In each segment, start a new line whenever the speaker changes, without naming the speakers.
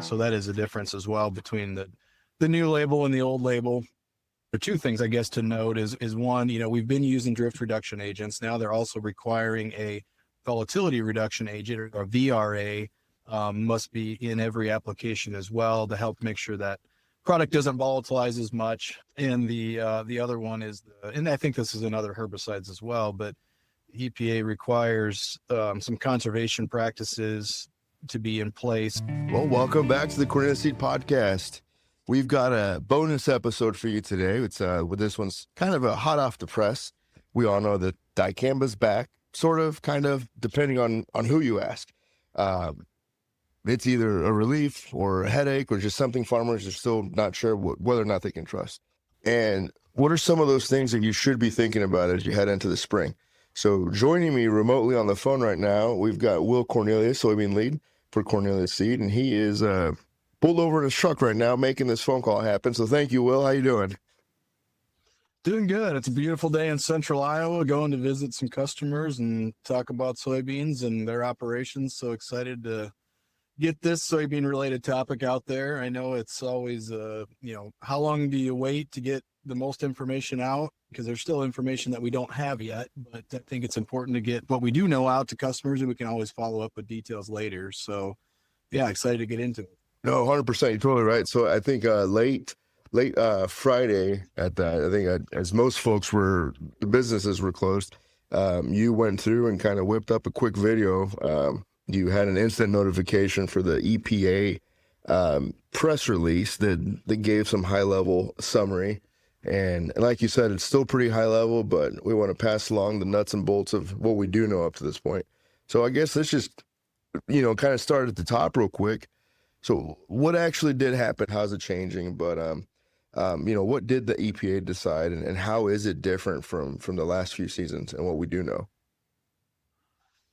So that is a difference as well between the new label and the old label. There are two things, I guess, to note is one, we've been using drift reduction agents. Now they're also requiring a volatility reduction agent, or VRA, must be in every application as well to help make sure that product doesn't volatilize as much. And the other one is, and I think this is in other herbicides as well, but EPA requires some conservation practices to be in place.
Well, welcome back to the Cornelius Seed Podcast. We've got a bonus episode for you today. It's this one's kind of a hot off the press. We all know that Dicamba's back, sort of, kind of, depending on who you ask. It's either a relief or a headache or just something farmers are still not sure whether or not they can trust. And what are some of those things that you should be thinking about as you head into the spring? So joining me remotely on the phone right now, we've got Will Cornelius, soybean lead for Cornelius Seed, and he is pulled over in his truck right now making this phone call happen. So thank you, Will. How you doing?
Doing good. It's a beautiful day in central Iowa, going to visit some customers and talk about soybeans and their operations. So excited to get this soybean related topic out there. I know it's always, how long do you wait to get the most information out? Because there's still information that we don't have yet, but I think it's important to get what we do know out to customers, and we can always follow up with details later. So yeah, excited to get into it.
No, 100%. You're totally right. So I think late Friday at that, I think as most folks the businesses were closed, you went through and kind of whipped up a quick video. You had an instant notification for the EPA press release that gave some high level summary. And like you said, it's still pretty high level, but we want to pass along the nuts and bolts of what we do know up to this point. So I guess let's just, kind of start at the top real quick. So what actually did happen? How's it changing? But, what did the EPA decide, and how is it different from the last few seasons and what we do know?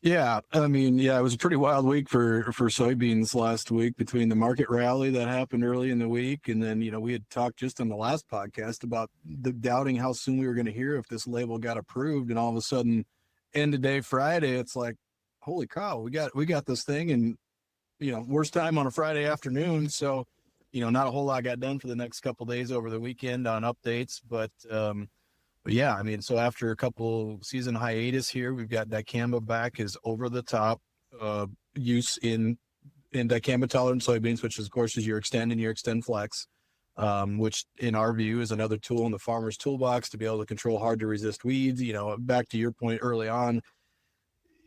Yeah, it was a pretty wild week for soybeans last week between the market rally that happened early in the week. And then, we had talked just on the last podcast about the doubting how soon we were going to hear if this label got approved. And all of a sudden, end of day Friday, it's like, holy cow, we got this thing. And, worst time on a Friday afternoon. So, not a whole lot got done for the next couple of days over the weekend on updates. But yeah, so after a couple season hiatus here, we've got Dicamba back as over the top use in Dicamba tolerant soybeans, which of course is your Extend and your Extend Flex, which in our view is another tool in the farmer's toolbox to be able to control hard to resist weeds. Back to your point early on.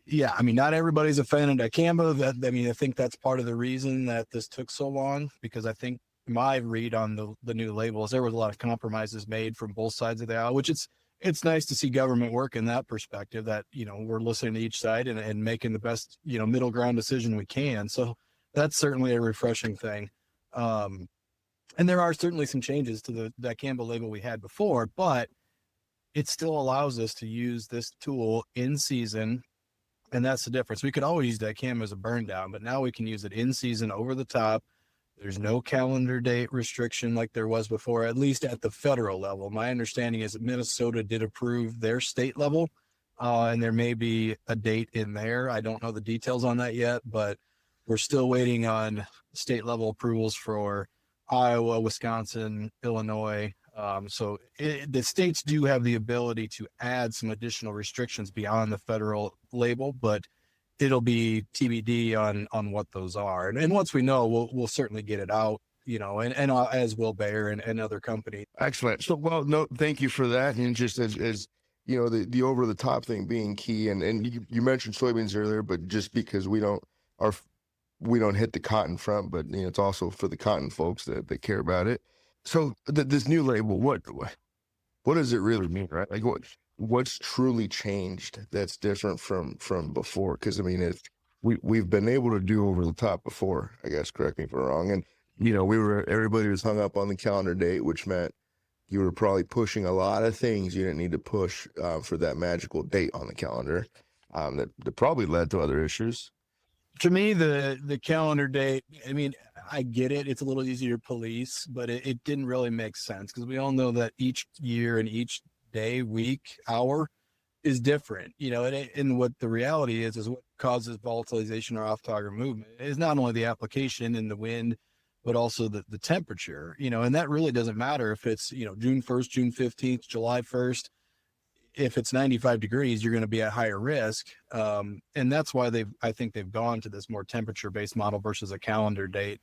Yeah, not everybody's a fan of Dicamba. I think that's part of the reason that this took so long, because I think my read on the new labels, there was a lot of compromises made from both sides of the aisle, which it's nice to see government work in that perspective, that, we're listening to each side and making the best, middle ground decision we can. So that's certainly a refreshing thing. And there are certainly some changes to the Dicamba label we had before, but it still allows us to use this tool in season. And that's the difference. We could always use Dicamba as a burn down, but now we can use it in season over the top. There's no calendar date restriction like there was before, at least at the federal level. My understanding is that Minnesota did approve their state level, and there may be a date in there. I don't know the details on that yet, but we're still waiting on state level approvals for Iowa, Wisconsin, Illinois. So the states do have the ability to add some additional restrictions beyond the federal label, but it'll be TBD on what those are. And once we know, we'll certainly get it out, and as will Bayer and other companies.
Excellent. So, well, no, thank you for that. And just as the over the top thing being key, and you mentioned soybeans earlier, but just because we don't hit the cotton front, but it's also for the cotton folks that care about it. So this new label, what does it really mean, right? Like what's truly changed that's different from before? Because if we've been able to do over the top before, I guess, correct me if I'm wrong. And everybody was hung up on the calendar date, which meant you were probably pushing a lot of things you didn't need to push for that magical date on the calendar. That probably led to other issues.
To me, the calendar date, I get it. It's a little easier to police, but it didn't really make sense, because we all know that each year and each day, week, hour is different, and what the reality is what causes volatilization or off-target movement is not only the application and the wind, but also the temperature, and that really doesn't matter if it's, June 1st, June 15th, July 1st. If it's 95 degrees, you're going to be at higher risk. And that's why I think they've gone to this more temperature based model versus a calendar date.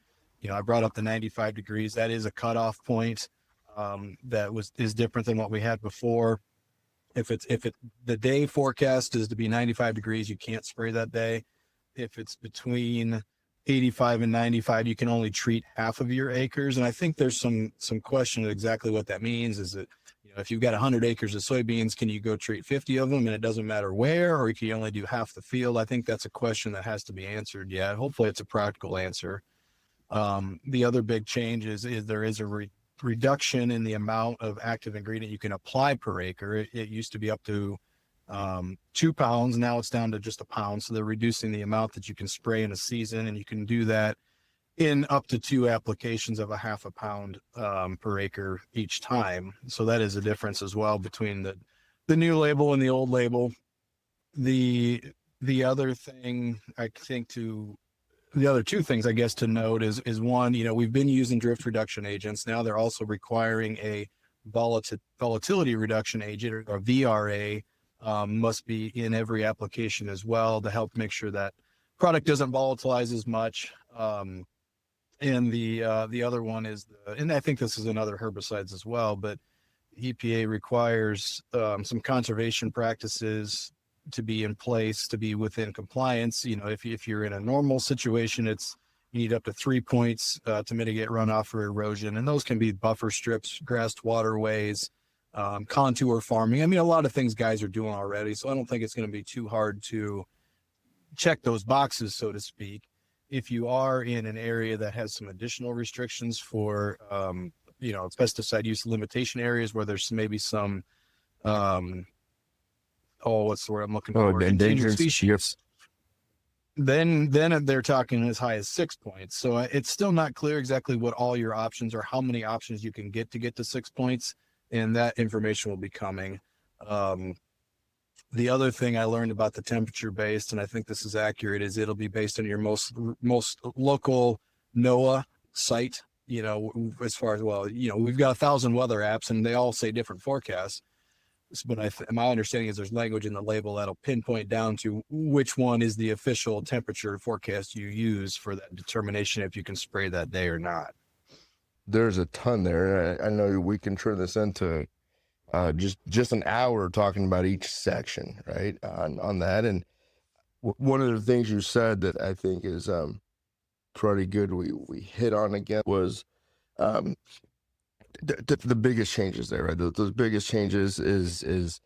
I brought up the 95 degrees. That is a cutoff point. Is different than what we had before. If the day forecast is to be 95 degrees, you can't spray that day. If it's between 85 and 95, you can only treat half of your acres. And I think there's some question of exactly what that means. Is it, if you've got 100 acres of soybeans, can you go treat 50 of them and it doesn't matter where, or can you only do half the field? I think that's a question that has to be answered yet. Hopefully it's a practical answer. The other big change is there is a reduction in the amount of active ingredient you can apply per acre. It used to be up to 2 pounds. Now it's down to just a pound. So they're reducing the amount that you can spray in a season, and you can do that in up to 2 applications of a half a pound per acre each time. So that is a difference as well between the new label and the old label. The other thing I think the other 2 things I guess to note is one, we've been using drift reduction agents. Now they're also requiring a volatility reduction agent, or VRA, must be in every application as well to help make sure that product doesn't volatilize as much. And the other one is, and I think this is in other herbicides as well, but EPA requires some conservation practices to be in place to be within compliance. If you're in a normal situation, you need up to 3 points to mitigate runoff or erosion, and those can be buffer strips, grassed waterways, contour farming. I mean, a lot of things guys are doing already, so I don't think it's going to be too hard to check those boxes, so to speak. If you are in an area that has some additional restrictions for, pesticide use limitation areas where there's maybe some, what's the word I'm looking for?
Endangered
species. Then they're talking as high as 6 points. So it's still not clear exactly what all your options are, how many options you can get to 6 points, and that information will be coming. The other thing I learned about the temperature based, and I think this is accurate, is it'll be based on your most local NOAA site. As far as, we've got 1,000 weather apps and they all say different forecasts. But my understanding is there's language in the label that'll pinpoint down to which one is the official temperature forecast you use for that determination if you can spray that day or not.
There's a ton there. I know we can turn this into just an hour talking about each section, right, on that. And one of the things you said that I think is pretty good we hit on again was the biggest changes there, right? Those biggest changes is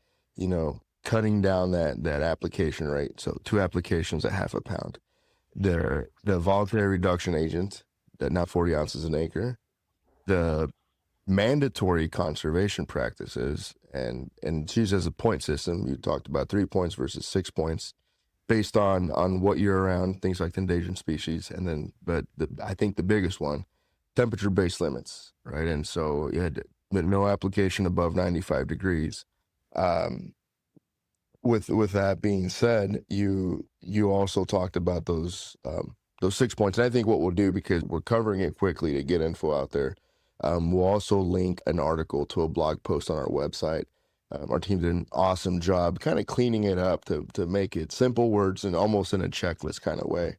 cutting down that application rate. So 2 applications at half a pound. The voluntary reduction agent, that not 40 ounces an acre. The mandatory conservation practices, and it's used as a point system. You talked about 3 points versus 6 points based on what you're around, things like the endangered species. And then, I think the biggest one, temperature-based limits, right? And so you had no application above 95 degrees. With that being said, you also talked about those 6 points. And I think what we'll do, because we're covering it quickly to get info out there, we'll also link an article to a blog post on our website. Our team did an awesome job kind of cleaning it up to make it simple words and almost in a checklist kind of way.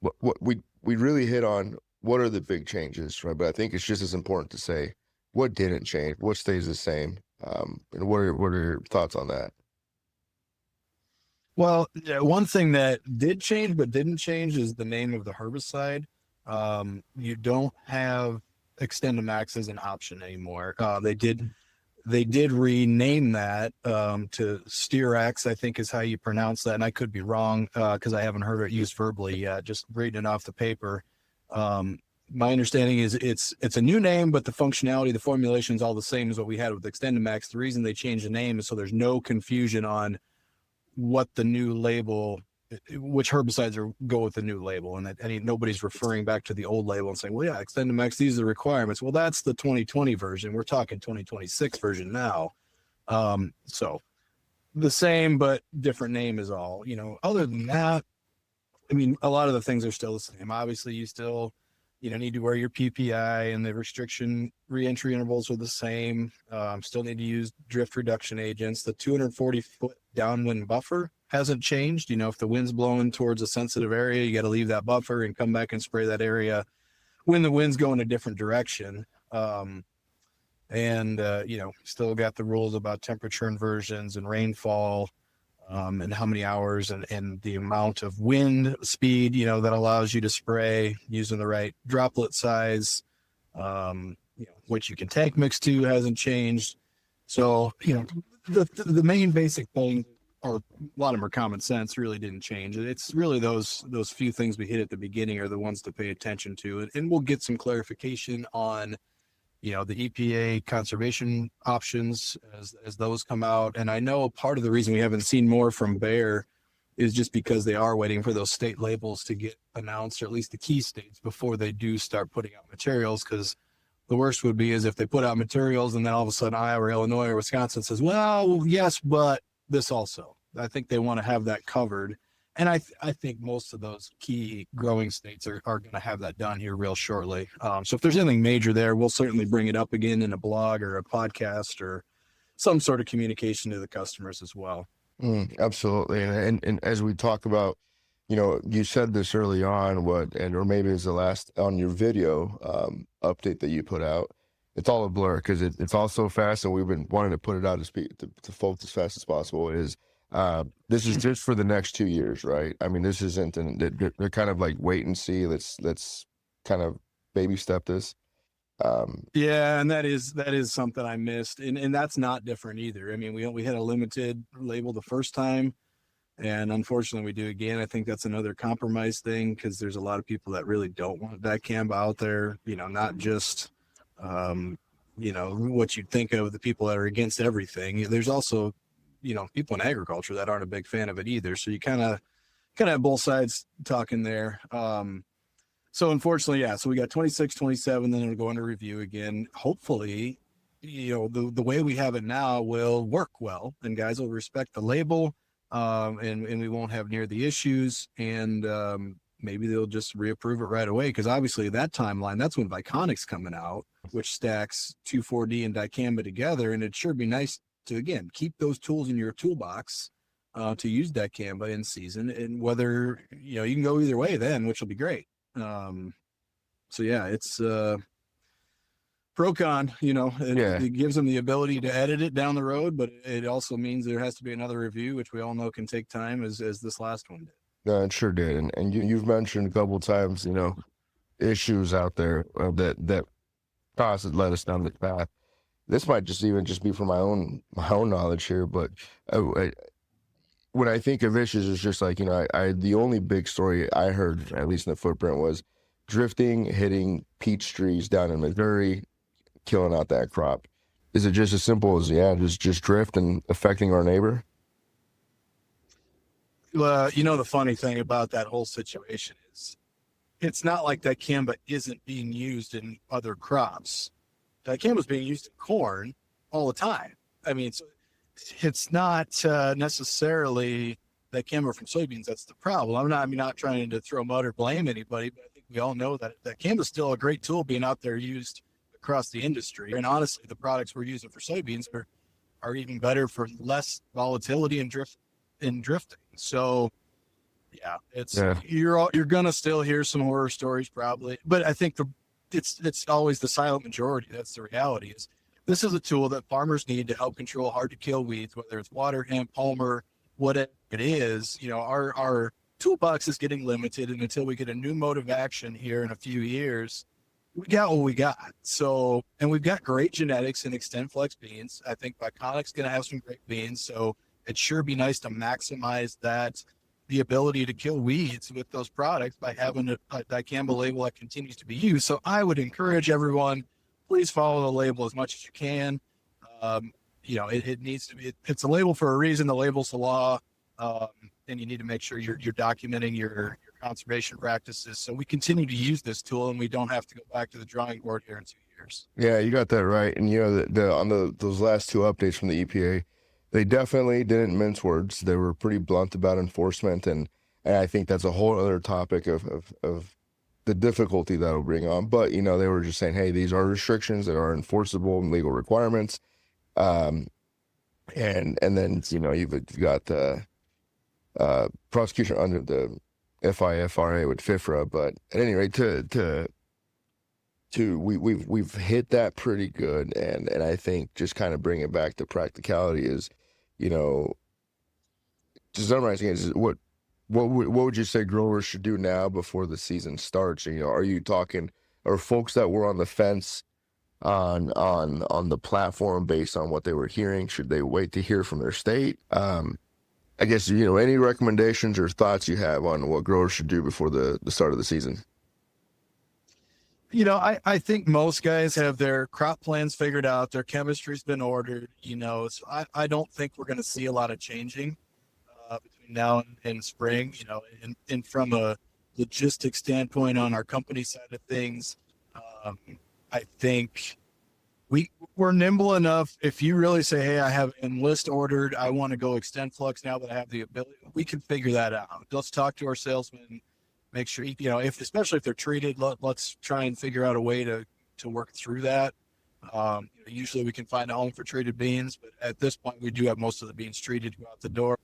What we really hit on, what are the big changes, right? But I think it's just as important to say what didn't change, what stays the same, and what are your thoughts on that?
Well, one thing that did change but didn't change is the name of the herbicide. You don't have XtendiMax as an option anymore. They did rename that to Steerax, I think is how you pronounce that, and I could be wrong because I haven't heard it used verbally yet, just reading it off the paper. My understanding is it's a new name, but the functionality, the formulation is all the same as what we had with XtendiMax. The reason they changed the name is so there's no confusion on what the new label, which herbicides go with the new label, and that nobody's referring back to the old label and saying, well, yeah, XtendiMax, these are the requirements. Well, that's the 2020 version. We're talking 2026 version now. So the same, but different name is all. Other than that, I mean, a lot of the things are still the same. Obviously, you still need to wear your PPI, and the restriction reentry intervals are the same. Still need to use drift reduction agents. The 240-foot downwind buffer hasn't changed. If the wind's blowing towards a sensitive area, you got to leave that buffer and come back and spray that area when the wind's going a different direction. Still got the rules about temperature inversions and rainfall, and how many hours and the amount of wind speed, that allows you to spray using the right droplet size, which you can tank mix to hasn't changed. So, the main basic thing, or a lot of them are common sense, really didn't change. It's really those few things we hit at the beginning are the ones to pay attention to. And we'll get some clarification on the EPA conservation options as those come out. And I know part of the reason we haven't seen more from Bayer is just because they are waiting for those state labels to get announced, or at least the key states, before they do start putting out materials. Because the worst would be is if they put out materials and then all of a sudden Iowa or Illinois or Wisconsin says, well, yes, but this also. I think they want to have that covered. And I think most of those key growing states are going to have that done here real shortly. So if there's anything major there, we'll certainly bring it up again in a blog or a podcast or some sort of communication to the customers as well.
Absolutely. And as we talk about, you said this early on, or maybe it's the last on your video update that you put out. It's all a blur because it's all so fast, and we've been wanting to put it out to folks as fast as possible. This is just for the next 2 years, right? I mean, this isn't, and they're kind of like wait and see. Let's kind of baby step this.
Yeah, and that is something I missed, and that's not different either. I mean, we had a limited label the first time, and unfortunately we do again. I think that's another compromise thing, because there's a lot of people that really don't want dicamba out there. Not just what you'd think of the people that are against everything. There's also people in agriculture that aren't a big fan of it either. So you kind of have both sides talking there. So unfortunately, yeah. So we got 26, 27, then it'll go under review again. Hopefully, the way we have it now will work well, and guys will respect the label, and we won't have near the issues, and maybe they'll just reapprove it right away. Because obviously that timeline, that's when Viconic's coming out, which stacks 2,4-D and dicamba together, and it'd sure be nice to, again, keep those tools in your toolbox to use dicamba in season, and whether you can go either way then, which will be great. So yeah, it's pro con. It gives them the ability to edit it down the road, but it also means there has to be another review, which we all know can take time, as this last one did.
No, it sure did, and you've mentioned a couple of times, issues out there that led us down the path. This might just be for my own knowledge here, but when I think of issues, it's just like, the only big story I heard, at least in the footprint, was drifting, hitting peach trees down in Missouri, killing out that crop. Is it just as simple as, just drift and affecting our neighbor?
Well, the funny thing about that whole situation is it's not like dicamba isn't being used in other crops. Dicamba is being used in corn all the time. I mean, it's not necessarily dicamba from soybeans that's the problem. I'm not trying to throw mud or blame anybody, but I think we all know that dicamba is still a great tool being out there used across the industry. And honestly, the products we're using for soybeans are even better for less volatility and drifting. So yeah, you're gonna still hear some horror stories probably, but I think it's always the silent majority. That's the reality. Is this is a tool that farmers need to help control hard to kill weeds, whether it's water, hemp, palmer, whatever it is. Our toolbox is getting limited, and until we get a new mode of action here in a few years, we got what we got. So, and we've got great genetics in XtendFlex beans. I think Viconic's going to have some great beans. So it sure be nice to maximize the ability to kill weeds with those products by having a dicamba label that continues to be used. So I would encourage everyone, please follow the label as much as you can. It needs to be, it's a label for a reason. The label's the law. And you need to make sure you're documenting your conservation practices, so we continue to use this tool and we don't have to go back to the drawing board here in 2 years.
Yeah, you got that right. And those last two updates from the EPA, they definitely didn't mince words. They were pretty blunt about enforcement, and I think that's a whole other topic of the difficulty that'll bring on. But, you know, they were just saying, hey, these are restrictions that are enforceable and legal requirements. And then, you know, you've got the prosecution under the FIFRA with FIFRA. But at any rate, we've hit that pretty good. And I think just kind of bring it back to practicality is, you know, to summarize again, is what would you say growers should do now before the season starts? You know, are you talking, or folks that were on the fence on the platform based on what they were hearing, should they wait to hear from their state? I guess, you know, any recommendations or thoughts you have on what growers should do before the start of the season?
You know, I think most guys have their crop plans figured out. Their chemistry's been ordered, you know, so I don't think we're going to see a lot of changing between now and spring, you know, and from a logistics standpoint on our company side of things, I think we're nimble enough. If you really say, hey, I have Enlist ordered, I want to go extend flux now that I have the ability, we can figure that out. Let's talk to our salesmen, make sure, you know, especially if they're treated, let's try and figure out a way to work through that. Usually we can find a home for treated beans, but at this point we do have most of the beans treated to go out the door.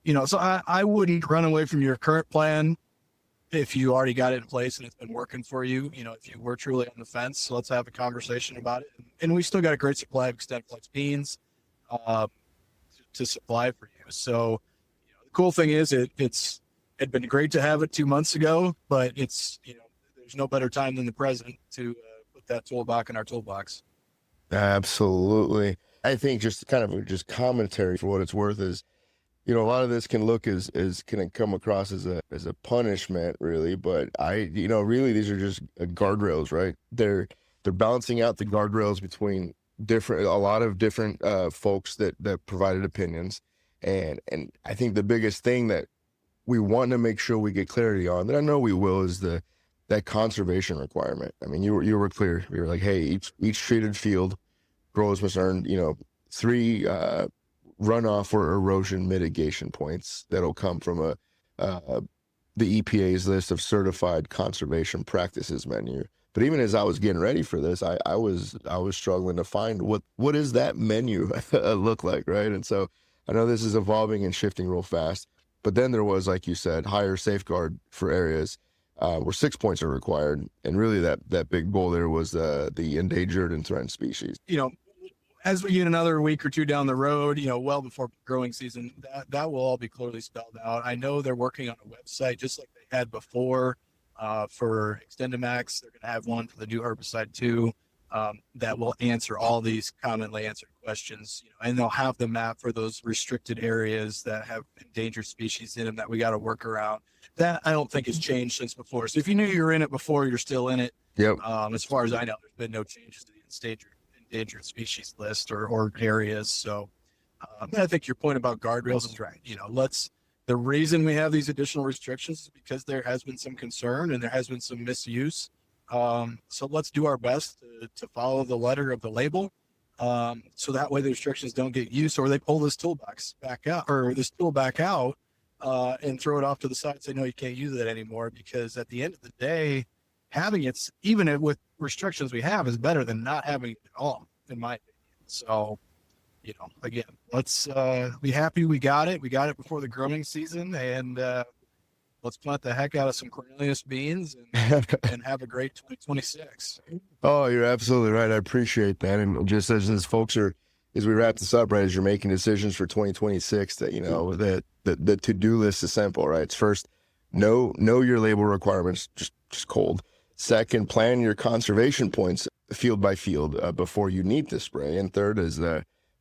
You know, so I wouldn't run away from your current plan if you already got it in place and it's been working for you. You know, if you were truly on the fence, so let's have a conversation about it. And we still got a great supply of extend flex beans to supply for you. So, you know, the cool thing is it'd been great to have it 2 months ago, but it's, you know, there's no better time than the present to put that toolbox in our toolbox.
Absolutely. I think just kind of just commentary for what it's worth is, you know, a lot of this can look as can come across as a punishment, really, but you know, really these are just guardrails, right? They're balancing out the guardrails between a lot of different folks that provided opinions, and I think the biggest thing that we want to make sure we get clarity on, that I know we will, is that conservation requirement. I mean, you were clear. You were like, hey, each treated field, growers must earn, you know, 3 runoff or erosion mitigation points that'll come from the EPA's list of certified conservation practices menu. But even as I was getting ready for this, I was struggling to find what is that menu look like, right? And so I know this is evolving and shifting real fast. But then there was, like you said, higher safeguard for areas where 6 points are required, and really that big goal there was the endangered and threatened species.
You know, as we get another week or two down the road, you know, well before growing season, that will all be clearly spelled out. I know they're working on a website just like they had before for XtendiMax. They're going to have one for the new herbicide too that will answer all these commonly answered questions. You know, and they'll have the map for those restricted areas that have endangered species in them that we got to work around. That I don't think has changed since before. So if you knew you were in it before, you're still in it.
Yep.
As far as I know, there's been no changes to the endangered species list or areas. So I think your point about guardrails is right. You know, the reason we have these additional restrictions is because there has been some concern and there has been some misuse. So let's do our best to follow the letter of the label. So that way the restrictions don't get used, or they pull this tool back out and throw it off to the side and say, no, you can't use it anymore. Because at the end of the day, having it, even with restrictions we have, is better than not having it at all, in my opinion. So, you know, again, let's be happy we got it. We got it before the growing season, and let's plant the heck out of some Cornelius beans and have a great 2026.
Oh, you're absolutely right. I appreciate that. And just as folks as we wrap this up, right, as you're making decisions for 2026, that, you know, that the to-do list is simple, right? It's first, know your label requirements, just cold. Second, plan your conservation points field by field before you need to spray. And third is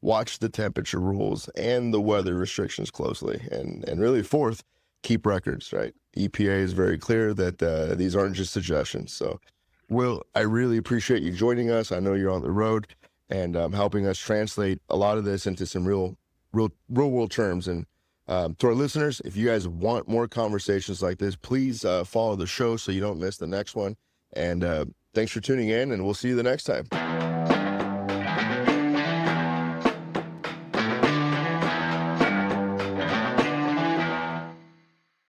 watch the temperature rules and the weather restrictions closely. And really fourth, keep records, right? EPA is very clear that these aren't just suggestions. So, Will, I really appreciate you joining us. I know you're on the road and helping us translate a lot of this into some real world terms. And to our listeners, if you guys want more conversations like this, please follow the show so you don't miss the next one. And thanks for tuning in, and we'll see you the next time.